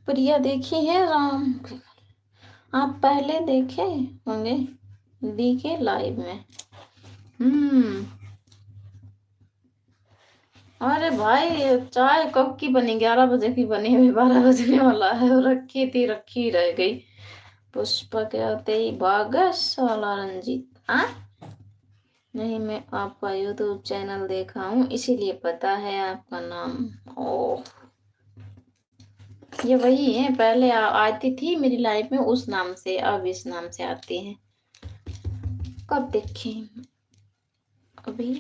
प्रिया देखी है राम? आप पहले देखे होंगे दी के लाइव में। हम्म। अरे भाई चाय कब की बनी? 11 बजे की बनी हुई, 12 बजने वाला है और रखी रह गई। पुष्पा के आते ही बागस वाला रंजीत। हाँ, नहीं मैं आपका यूट्यूब चैनल देखा हूँ इसीलिए पता है आपका नाम। ओ, ये वही है, पहले आती थी मेरी लाइफ में उस नाम से, अब इस नाम से आती है। कब देखें अभी?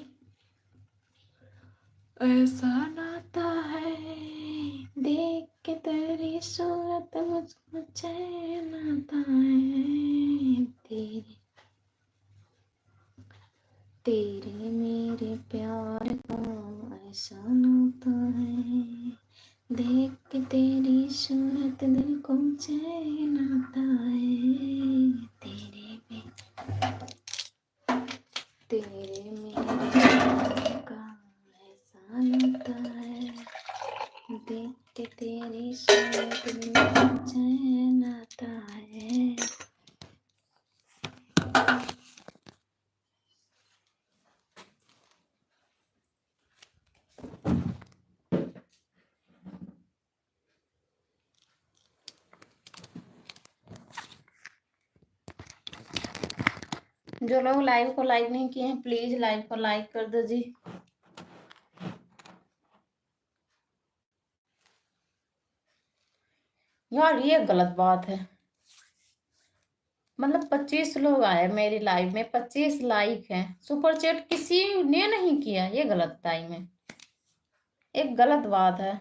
ऐसा नाता है देख के तेरी सूरत मुझको चैन आता है। तेरे तेरे मेरे प्यार का ऐसा नाता है देख के तेरी सूरत दिल को चैन आता है। तेरे मेरे प्यार का ऐसा नाता है देख के तेरी सूरत दिल को चैन आता है। जो लोग लाइव को लाइक नहीं किए हैं प्लीज लाइव को लाइक कर दो जी। यार ये गलत बात है, मतलब 25 लोग आए मेरी लाइव में, 25 लाइक हैं, सुपर चैट किसी ने नहीं किया, ये गलत टाइम है, एक गलत बात है।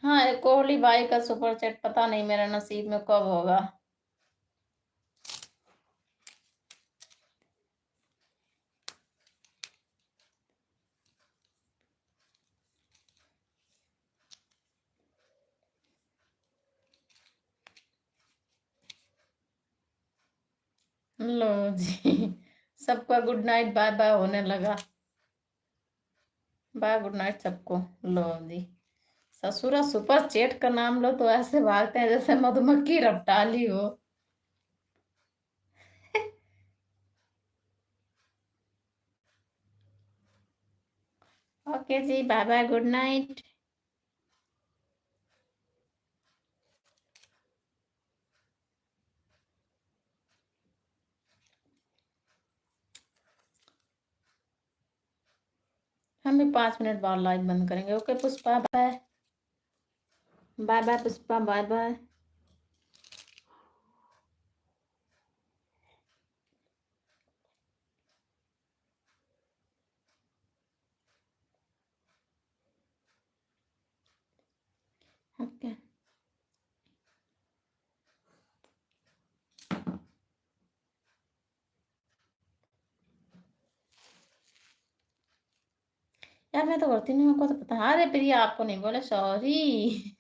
हाँ, कोहली भाई का सुपर चैट पता नहीं मेरा नसीब में कब होगा। लो जी, सबका गुड नाइट बाय बाय होने लगा। बाय गुड नाइट सबको। लो जी, ससुरा सुपर चैट का नाम लो तो ऐसे भागते हैं जैसे मधुमक्खी रफ्ताली हो। Okay ji, bye bye, good night. हम भी 5 मिनट बाद लाइव बंद करेंगे। Okay Pushpa, bye bye. Bye Pushpa, bye bye. Okay यार, मैं तो करती नहीं, मेरे को तो पता है। अरे प्रिया आपको नहीं बोले, सॉरी।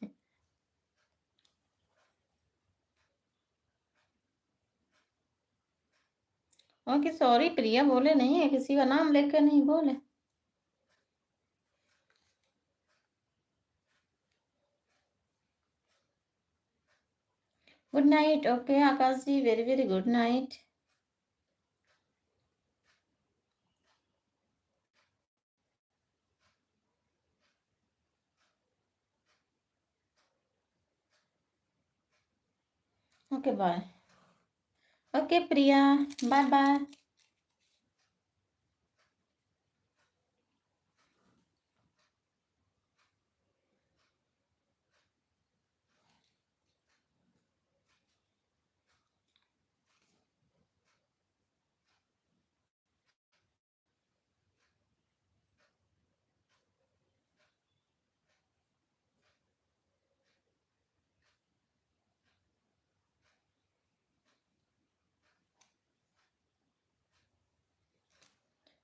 ओके सॉरी प्रिया, बोले नहीं है, किसी का नाम लेकर नहीं बोले। Good night. Okay Akash ji, very very good night. Okay bye. Okay Priya, bye bye.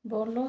बोलो।